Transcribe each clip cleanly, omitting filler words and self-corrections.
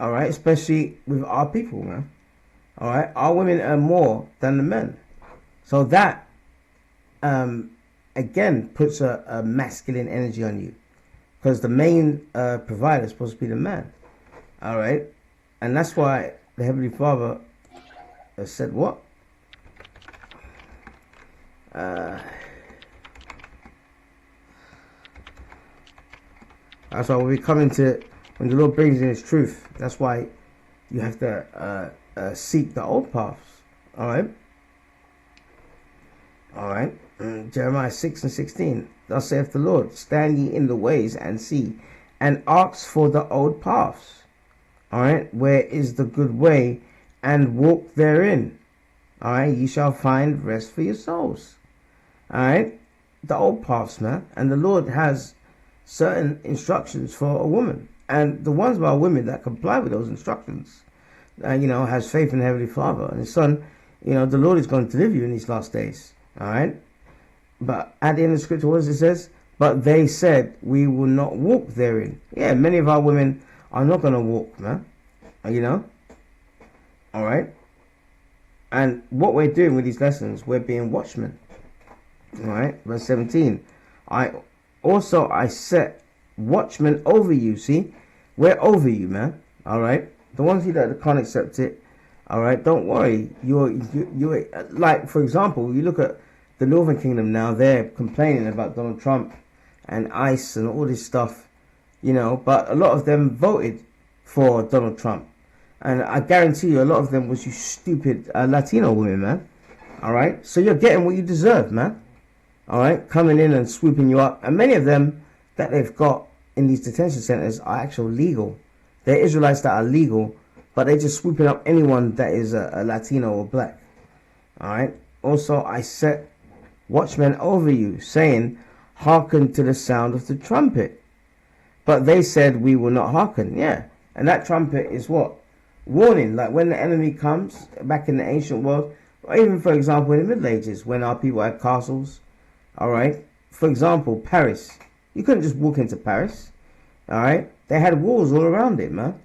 All right, especially with our people, man. All right, our women earn more than the men, so that again puts a masculine energy on you, because the main provider is supposed to be the man. All right, and that's why the Heavenly Father said what? That's why when we come into, when the Lord brings in His truth, that's why you have to seek the old paths. All right. All right. Jeremiah 6:16. Thus saith the Lord, stand ye in the ways and see, and ask for the old paths. All right. Where is the good way, and walk therein. All right. Ye shall find rest for your souls. All right. The old paths, man. And the Lord has certain instructions for a woman. And the ones by women that comply with those instructions, has faith in the Heavenly Father and His Son, the Lord is going to deliver you in these last days. All right. But at the end of the scripture, what does it says? But they said, we will not walk therein. Yeah, many of our women are not going to walk, man. All right. And what we're doing with these lessons, we're being watchmen. All right. Verse 17. I set watchmen over you. See, we're over you, man. All right. The ones of you that can't accept it, all right, don't worry. You're like, for example, you look at the Northern Kingdom now, they're complaining about Donald Trump and ICE and all this stuff, but a lot of them voted for Donald Trump. And I guarantee you, a lot of them was you stupid Latino women, man. All right. So you're getting what you deserve, man. All right. Coming in and swooping you up. And many of them that they've got in these detention centers are actually legal. They're Israelites that are legal, but they're just swooping up anyone that is a Latino or black. All right. Also, I set watchmen over you, saying, hearken to the sound of the trumpet. But they said, we will not hearken. Yeah. And that trumpet is what? Warning. Like when the enemy comes back in the ancient world, or even, for example, in the Middle Ages, when our people had castles. All right. For example, Paris. You couldn't just walk into Paris. All right. They had walls all around it, man.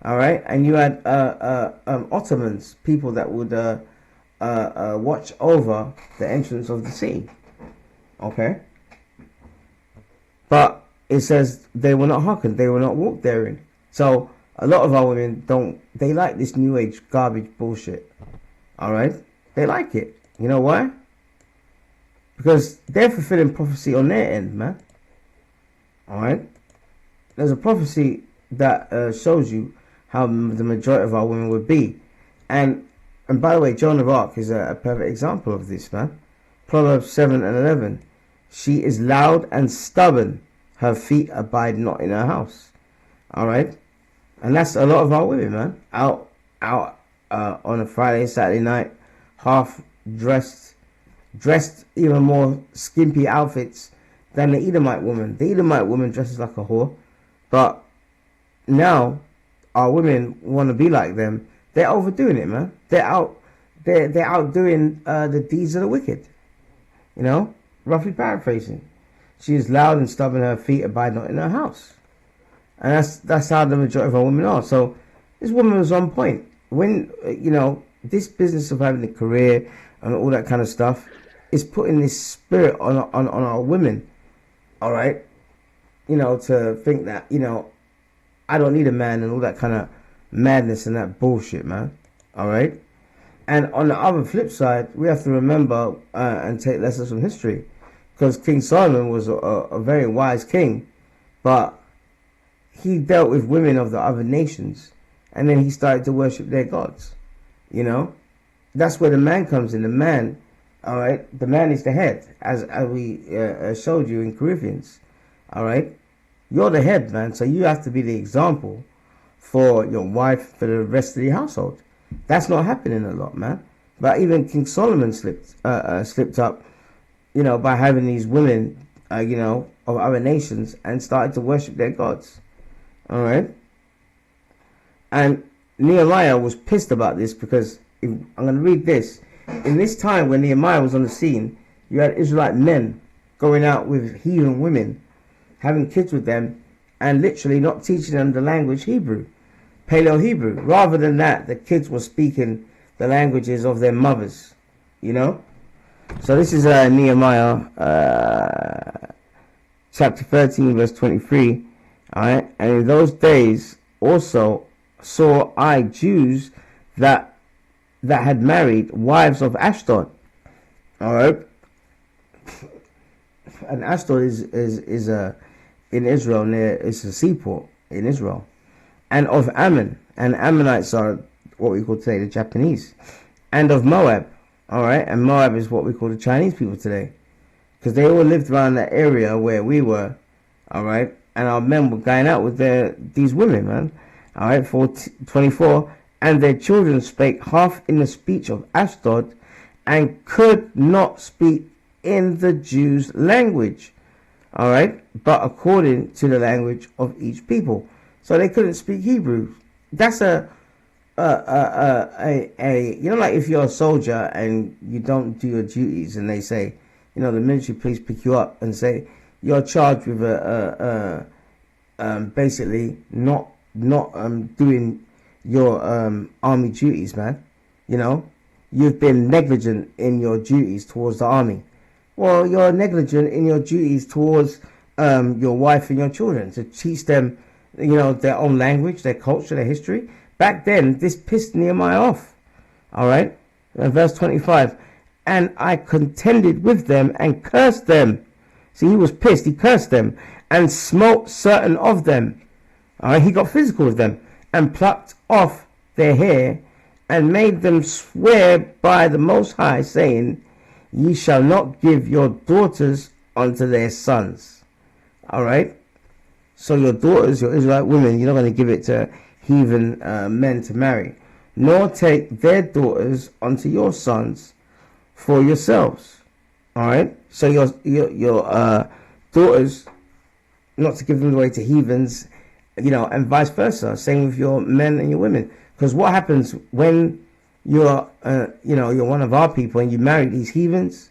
All right. And you had Ottomans, people that would watch over the entrance of the sea. Okay. But it says they will not hearken. They will not walk therein. So a lot of our women they like this new age garbage bullshit. All right. They like it. You know why? Because they're fulfilling prophecy on their end, man. All right. There's a prophecy that shows you how the majority of our women would be. And by the way, Joan of Arc is a perfect example of this, man. Proverbs 7:11. She is loud and stubborn. Her feet abide not in her house. All right. And that's a lot of our women, man. Out on a Friday, Saturday night, half dressed even more skimpy outfits than the Edomite woman. The Edomite woman dresses like a whore. But now our women want to be like them. They're overdoing it, man. They're outdoing the deeds of the wicked. Roughly paraphrasing. She is loud and stubborn, her feet abide not in her house. And that's how the majority of our women are. So this woman was on point. When, this business of having a career and all that kind of stuff is putting this spirit on our women. All right. To think that, I don't need a man and all that kind of madness and that bullshit, man. All right. And on the other flip side, we have to remember and take lessons from history, because King Solomon was a very wise king, but he dealt with women of the other nations, and then he started to worship their gods. That's where the man comes in. The man, all right, the man is the head, as we showed you in Corinthians. All right, you're the head, man, so you have to be the example for your wife, for the rest of the household. That's not happening a lot, man. But even King Solomon slipped up, by having these women, of other nations, and started to worship their gods. All right. And Nehemiah was pissed about this, because I'm going to read this. In this time when Nehemiah was on the scene, you had Israelite men going out with heathen women, having kids with them, and literally not teaching them the language Hebrew. Paleo-Hebrew. Rather than that, the kids were speaking the languages of their mothers, you know. So this is Nehemiah chapter 13 verse 23. Alright, and in those days also saw I Jews that had married wives of Ashdod. Alright, and Ashdod is in Israel, it's a seaport in Israel, and of Ammon, and Ammonites are what we call today the Japanese, and of Moab. Alright, and Moab is what we call the Chinese people today, because they all lived around that area where we were. Alright, and our men were going out with these women, man. Alright, 24, and their children spake half in the speech of Ashdod, and could not speak in the Jews' language. Alright, but according to the language of each people. So they couldn't speak Hebrew. That's a you know, like if you're a soldier and you don't do your duties, and they say, you know, the military police pick you up and say you're charged with basically not doing your army duties, man. You know, you've been negligent in your duties towards the army. Well, you're negligent in your duties towards your wife and your children, to teach them, you know, their own language, their culture, their history. Back then, this pissed Nehemiah off. Alright? Verse 25. And I contended with them and cursed them. See, he was pissed. He cursed them and smote certain of them. Alright? He got physical with them and plucked off their hair and made them swear by the Most High, saying, Ye shall not give your daughters unto their sons. Alright? So your daughters, your Israelite women, you're not going to give it to heathen men to marry, nor take their daughters unto your sons for yourselves. Alright? So your daughters, not to give them away to heathens, you know, and vice versa. Same with your men and your women. Because what happens when you're, you know, you're one of our people and you marry these heathens,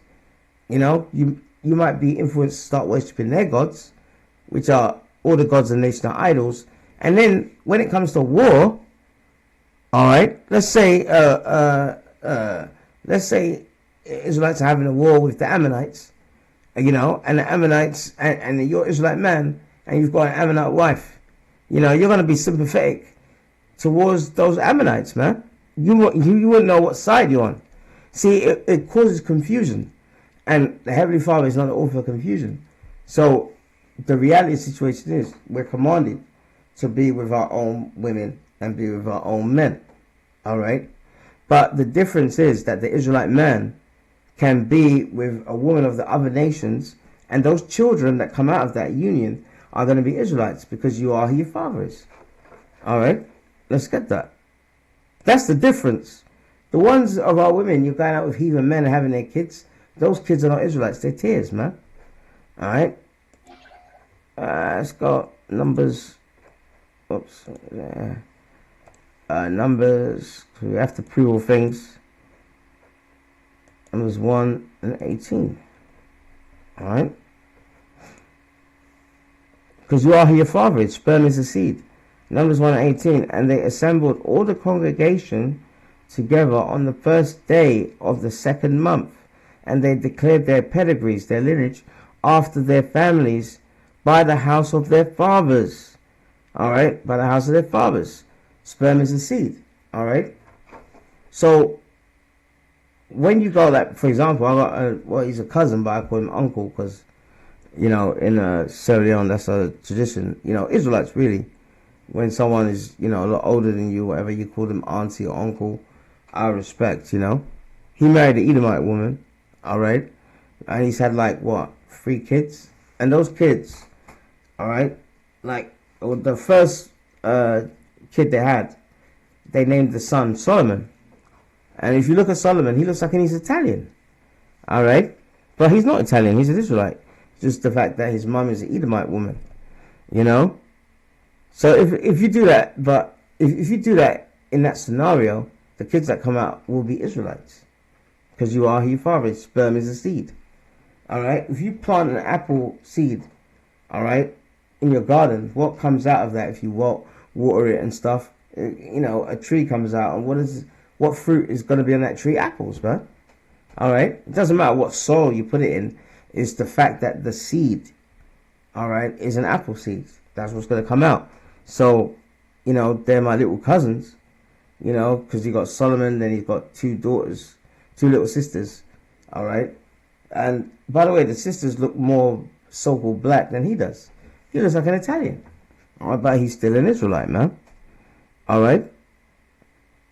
you know, you might be influenced to start worshipping their gods, which are all the gods and national idols. And then when it comes to war, all right, let's say Israelites are having a war with the Ammonites, you know, and the Ammonites, and you're Israelite man, and you've got an Ammonite wife, you know, you're going to be sympathetic towards those Ammonites, man. You wouldn't know what side you're on. See, it causes confusion, and the Heavenly Father is not the author of confusion. So the reality of the situation is we're commanded to be with our own women and be with our own men. All right? But the difference is that the Israelite man can be with a woman of the other nations, and those children that come out of that union are going to be Israelites, because you are who your father is. All right? Let's get that. That's the difference. The ones of our women, you're going out with heathen men and having their kids, those kids are not Israelites. They're tears, man. All right? Let's go. Numbers. Oops. Numbers. We have to prove all things. Numbers 1 and 18. Alright? Because you are who your father is. Sperm is the seed. Numbers 1 and 18. And they assembled all the congregation together on the first day of the second month. And they declared their pedigrees, their lineage, after their families, by the house of their fathers. Alright, by the house of their fathers. Sperm is a seed. Alright. So, when you go, like, for example, I got, well, he's a cousin, but I call him uncle, because, you know, in Sierra Leone, that's a tradition. You know, Israelites, really. When someone is, you know, a lot older than you, whatever, you call them auntie or uncle, I respect, you know. He married an Edomite woman. Alright. And he's had, like, what, 3 kids? And those kids, alright, like, the first kid they had, they named the son Solomon. And if you look at Solomon, he looks like he's Italian. Alright? But he's not Italian, he's an Israelite. It's just the fact that his mom is an Edomite woman. You know? So if you do that, but if you do that in that scenario, the kids that come out will be Israelites. Because you are who your father is. Sperm is a seed. Alright? If you plant an apple seed, alright, in your garden, what comes out of that if you water it and stuff You know, a tree comes out, and what fruit is going to be on that tree? Apples, man. All right. It doesn't matter what soil you put it in. It's the fact that the seed, all right, is an apple seed. That's what's going to come out. So, you know, they're my little cousins. You know, because he got Solomon, then he's got two daughters, two little sisters. All right. And by the way, the sisters look more so-called black than he does. He looks like an Italian. All right, but he's still an Israelite, man. All right.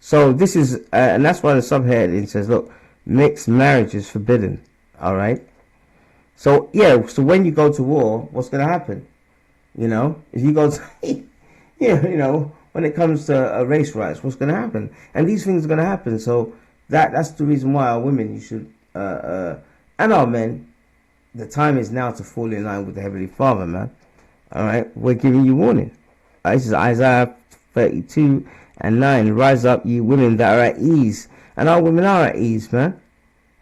So this is, and that's why the subheading says, look, mixed marriage is forbidden. All right. So, yeah, so when you go to war, what's going to happen? You know, if you go to, yeah, you know, when it comes to race rights, what's going to happen? And these things are going to happen. So that's the reason why our women, you should, and our men, the time is now to fall in line with the Heavenly Father, man. All right, we're giving you warning. This is Isaiah 32:9. Rise up, you women that are at ease. And our women are at ease, man.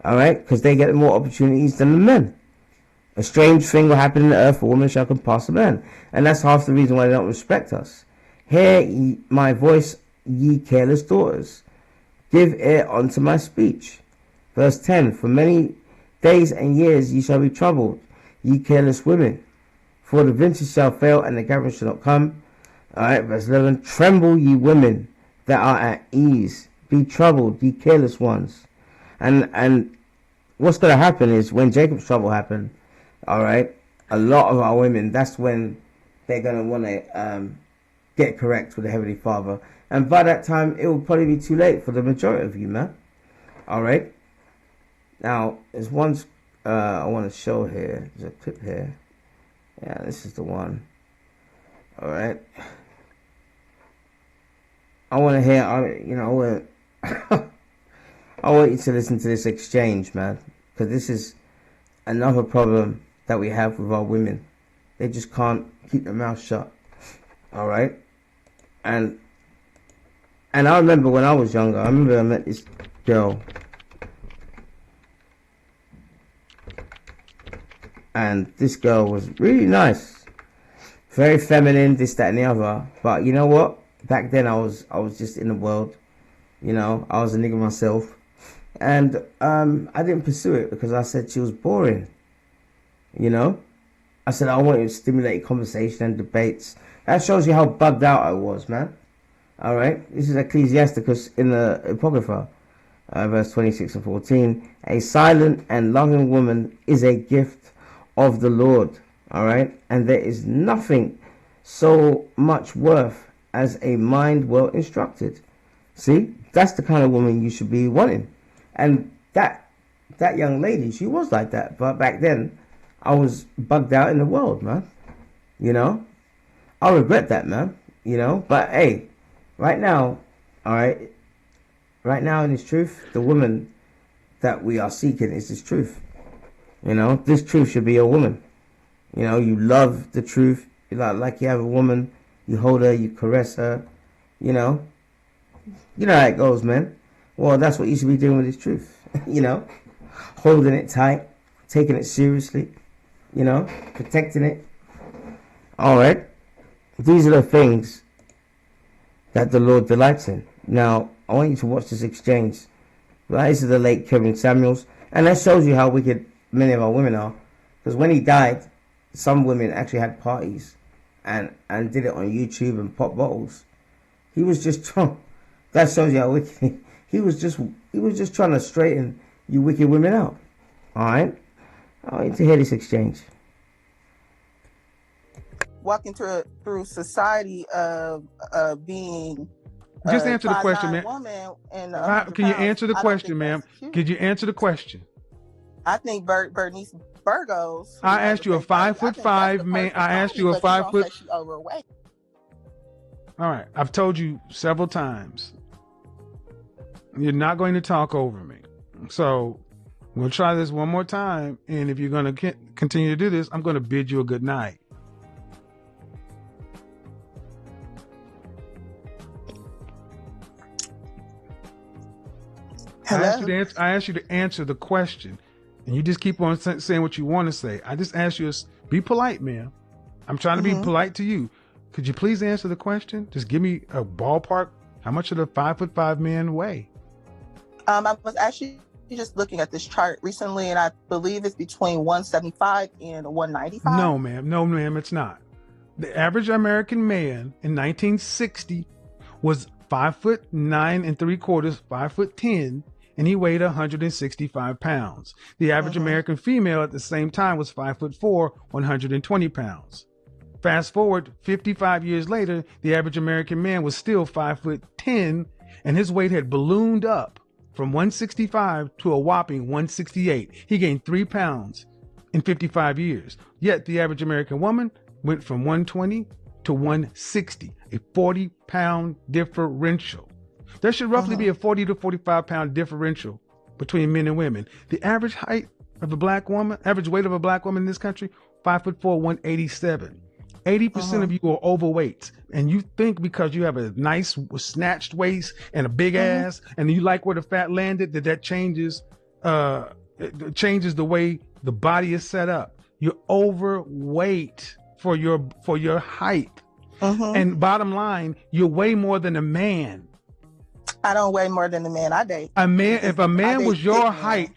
All right, because they get more opportunities than the men. A strange thing will happen in the earth, a woman shall compass a man. And that's half the reason why they don't respect us. Hear ye my voice, ye careless daughters. Give ear unto my speech. Verse 10. For many days and years ye shall be troubled, ye careless women. For the vintage shall fail, and the gathering shall not come. Alright, verse 11. Tremble, ye women that are at ease. Be troubled, ye careless ones. And what's going to happen is when Jacob's trouble happened, alright, a lot of our women, that's when they're going to want to get correct with the Heavenly Father. And by that time, it will probably be too late for the majority of you, man. Alright. Now, there's one I want to show here. There's a clip here. Yeah, this is the one. Alright. I want to hear, I want you to listen to this exchange, man. Because this is another problem that we have with our women. They just can't keep their mouth shut. Alright? And I remember when I was younger, I met this girl. And this girl was really nice. Very feminine, this, that, and the other. But you know what? Back then I was just in the world. You know, I was a nigga myself. And I didn't pursue it because I said she was boring. You know? I said I wanted to stimulate conversation and debates. That shows you how bugged out I was, man. Alright? This is Ecclesiasticus in the Apocrypha. Verse 26 and 14. A silent and loving woman is a gift of the Lord. Alright? And there is nothing so much worth as a mind well instructed. See? That's the kind of woman you should be wanting. And that young lady, she was like that. But back then, I was bugged out in the world, man. You know? I regret that, man. You know? But hey, right now, alright? Right now in this truth, the woman that we are seeking is this truth. You know? This truth should be a woman. You know? You love the truth. You like you have a woman. You hold her. You caress her. You know? You know how it goes, man. Well, that's what you should be doing with this truth. You know? Holding it tight. Taking it seriously. You know? Protecting it. Alright? These are the things that the Lord delights in. Now, I want you to watch this exchange. Right? This is the late Kevin Samuels. And that shows you how wicked many of our women are. Because when he died, some women actually had parties and did it on YouTube and pop bottles. He was just trying. That shows you how wicked he was just trying to straighten you wicked women out. Alright? I want you to hear this exchange. Walking through society of being just answer the question, man. Can you answer the question, ma'am? Could you answer the question? I think Bernice Burgos. I asked you a 5'5" man. I asked you a 5 foot. She overweight. All right, I've told you several times. You're not going to talk over me. So we'll try this one more time, and if you're going to continue to do this, I'm going to bid you a good night. Hello? I asked you to answer the question, and you just keep on saying what you want to say. I just asked you to be polite, ma'am. I'm trying to be polite to you. Could you please answer the question? Just give me a ballpark. How much should a 5'5" man weigh? I was actually just looking at this chart recently, and I believe it's between 175 and 195. No, ma'am. No, ma'am, it's not. The average American man in 1960 was 5'9" and 3/4, 5'10", and he weighed 165 pounds. The average American female at the same time was 5'4", 120 pounds. Fast forward 55 years later, the average American man was still 5'10", and his weight had ballooned up from 165 to a whopping 168. He gained 3 pounds in 55 years. Yet the average American woman went from 120 to 160, a 40-pound differential. There should roughly be a 40 to 45-pound differential between men and women. The average height of a black woman, average weight of a black woman in this country, 5'4", 187. 80% of you are overweight, and you think because you have a nice snatched waist and a big ass, and you like where the fat landed, that changes the way the body is set up. You're overweight for your height, and bottom line, you weigh more than a man. I don't weigh more than the man I date. If a man was your height,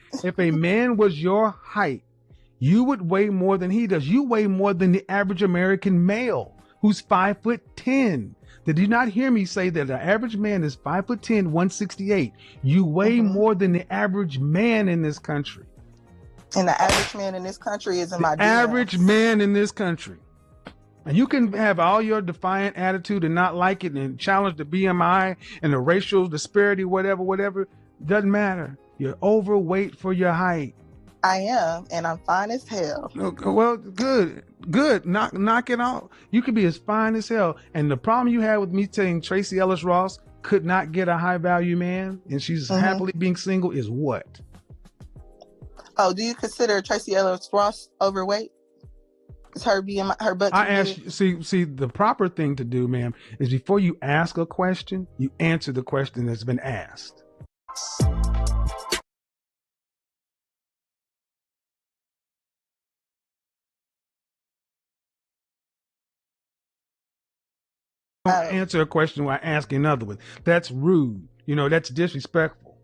you would weigh more than he does. You weigh more than the average American male, who's 5'10". Did you not hear me say that the average man is 5'10", 168? You weigh more than the average man in this country. And the average man in this country is in my DMs. Average man in this country. And you can have all your defiant attitude and not like it and challenge the BMI and the racial disparity, whatever. Doesn't matter. You're overweight for your height. I am, and I'm fine as hell. Well, good. Knock it off. You could be as fine as hell. And the problem you had with me saying Tracy Ellis Ross could not get a high value man, and she's happily being single, is what? Oh, do you consider Tracy Ellis Ross overweight? Is her BMI, her butt? I asked you, see, the proper thing to do, ma'am, is before you ask a question, you answer the question that's been asked. Answer a question while asking another one. That's rude. That's disrespectful.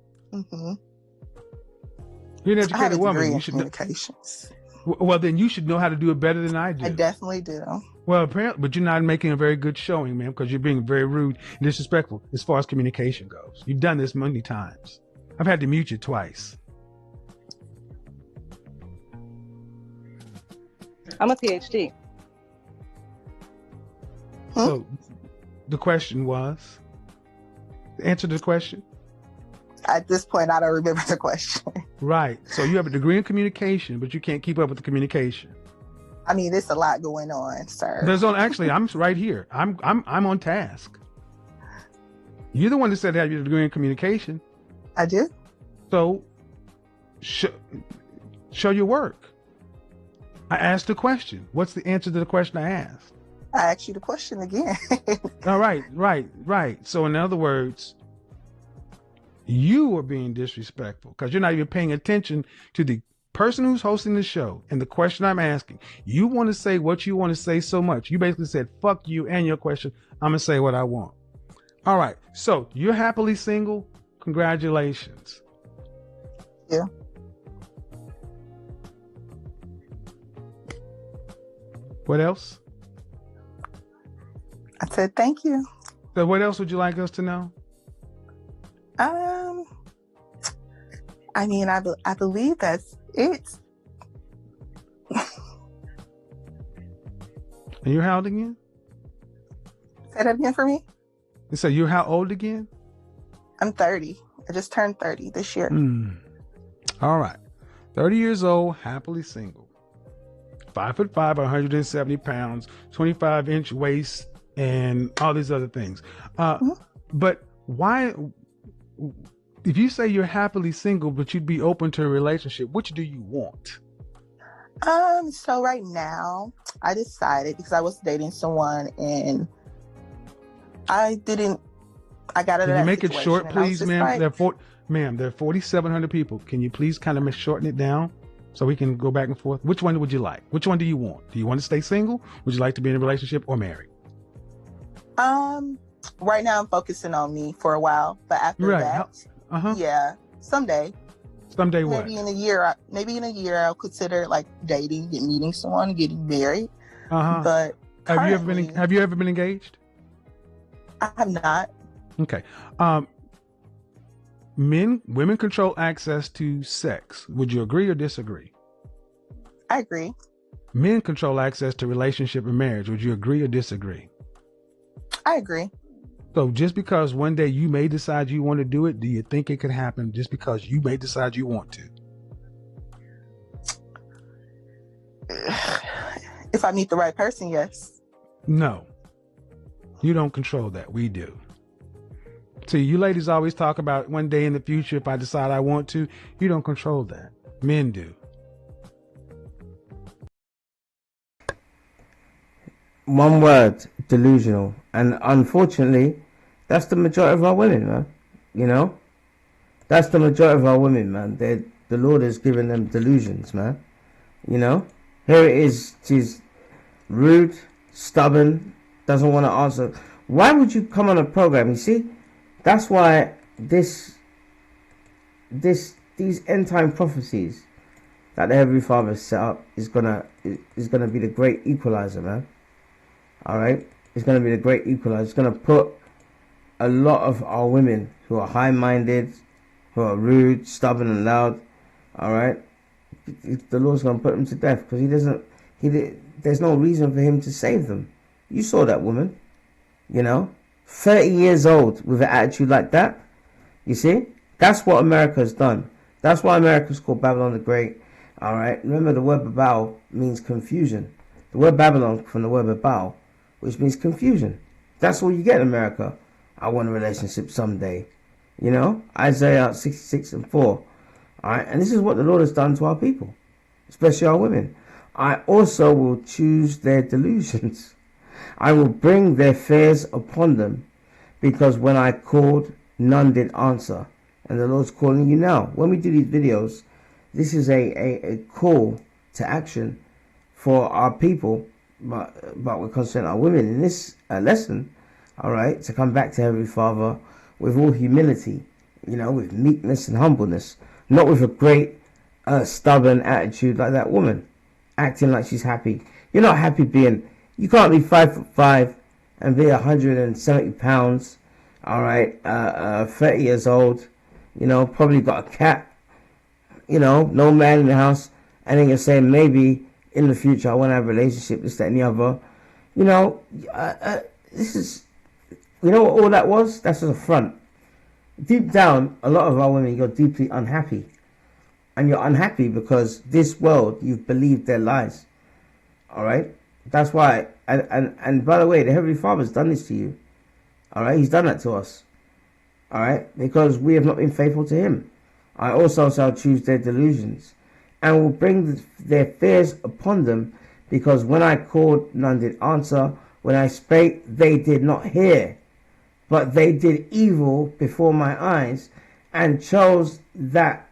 You're an educated woman. You should communications. Well, then you should know how to do it better than I do. I definitely do. Well, apparently, but you're not making a very good showing, ma'am, because you're being very rude and disrespectful as far as communication goes. You've done this many times. I've had to mute you twice. I'm a PhD. So the question was, answer the question. At this point, I don't remember the question. Right. So you have a degree in communication, but you can't keep up with the communication. I mean, there's a lot going on, sir. I'm right here. I'm on task. You're the one that said have your degree in communication. I do. So show your work. I asked the question. What's the answer to the question I asked? I asked you the question again. All right. So in other words, you are being disrespectful because you're not even paying attention to the person who's hosting the show and the question I'm asking. You want to say what you want to say so much. You basically said, fuck you and your question. I'm going to say what I want. All right. So you're happily single. Congratulations. Yeah. What else? I said, thank you. So what else would you like us to know? I mean, I believe that's it. And you're how old again? Say that again for me. So you're how old again? I'm 30. I just turned 30 this year. All right. 30 years old, happily single. 5'5", 170 pounds, 25-inch waist, and all these other things. But why, if you say you're happily single, but you'd be open to a relationship, which do you want? So right now, I decided because I was dating someone and I got out of that situation. Can you make it short, please, ma'am? Like, There are 4,700 people. Can you please kind of shorten it down so we can go back and forth? Which one would you like? Which one do you want? Do you want to stay single? Would you like to be in a relationship or married? Right now I'm focusing on me for a while, but after that, yeah, someday what? Maybe in a year I'll consider like dating and meeting someone, getting married. But have you ever been engaged? I have not. Okay. Women control access to sex. Would you agree or disagree? I agree. Men control access to relationship and marriage. Would you agree or disagree? I agree. So just because one day you may decide you want to do it, do you think it could happen just because you may decide you want to? If I meet the right person, yes. No. You don't control that. We do. See, you ladies always talk about one day in the future, if I decide I want to. You don't control that. Men do. One word, delusional. And unfortunately, that's the majority of our women, man. You know? That's the majority of our women, man. The Lord has given them delusions, man. You know? Here it is. She's rude, stubborn, doesn't want to answer. Why would you come on a program? You see? That's why these end time prophecies that the Heavenly Father set up is gonna be the great equalizer, man. Alright? It's gonna be the great equalizer. It's gonna put a lot of our women who are high minded, who are rude, stubborn and loud, alright? The Lord's gonna put them to death because there's no reason for him to save them. You saw that woman, you know, 30 years old with an attitude like that. You see, that's what America's done. That's why America's called Babylon the Great. All right, remember the word Babel means confusion. The word Babylon from the word Babel, which means confusion. That's all you get in America. I want a relationship someday. You know, Isaiah 66:4. All right, and this is what the Lord has done to our people, especially our women. I also will choose their delusions. I will bring their fears upon them, because when I called, none did answer. And the Lord's calling you now. When we do these videos, this is a call to action for our people, but we're concentrating on our women in this lesson, all right, to come back to Heavenly Father with all humility, you know, with meekness and humbleness, not with a great stubborn attitude like that woman, acting like she's happy. You're not happy being... You can't be 5'5" and be 170 pounds. All right, 30 years old. You know, probably got a cat. You know, no man in the house, and then you're saying maybe in the future I want to have a relationship, this, that, and the other. You know, this is. You know what all that was? That's just a front. Deep down, a lot of our women, you're deeply unhappy, and you're unhappy because this world, you've believed their lies. All right. That's why, and by the way, the Heavenly Father's done this to you. All right, he's done that to us. All right, because we have not been faithful to him. I also shall choose their delusions, and will bring their fears upon them, because when I called, none did answer. When I spake, they did not hear. But they did evil before my eyes, and chose that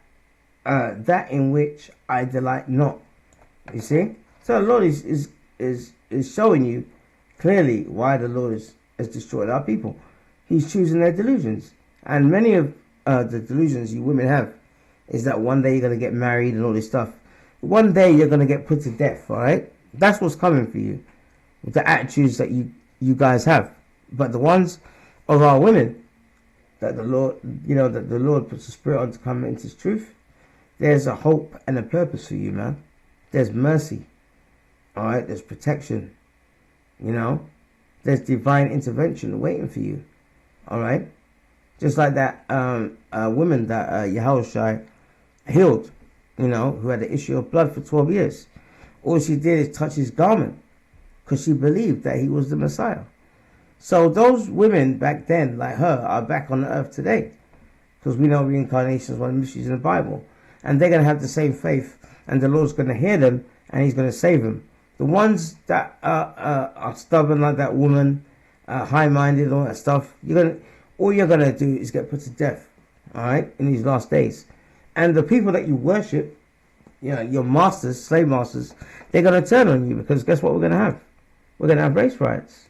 in which I delight not. You see, so the Lord is showing you clearly why the Lord has destroyed our people. He's choosing their delusions. And many of the delusions you women have is that one day you're going to get married and all this stuff. One day you're going to get put to death, all right? That's what's coming for you, with the attitudes that you guys have. But the ones of our women that the Lord, you know, that the Lord puts the Spirit on to come into His truth, there's a hope and a purpose for you, man. There's mercy. All right, there's protection, you know, there's divine intervention waiting for you. All right, just like that woman that Yahushua healed, you know, who had the issue of blood for 12 years. All she did is touch his garment because she believed that he was the Messiah. So those women back then, like her, are back on the earth today, because we know reincarnation is one of the mysteries in the Bible, and they're going to have the same faith, and the Lord's going to hear them, and He's going to save them. The ones that are stubborn like that woman, high-minded, all that stuff, all you're gonna do is get put to death, all right, in these last days. And the people that you worship, you know, your masters, slave masters, they're gonna turn on you, because guess what we're gonna have? We're gonna have race riots.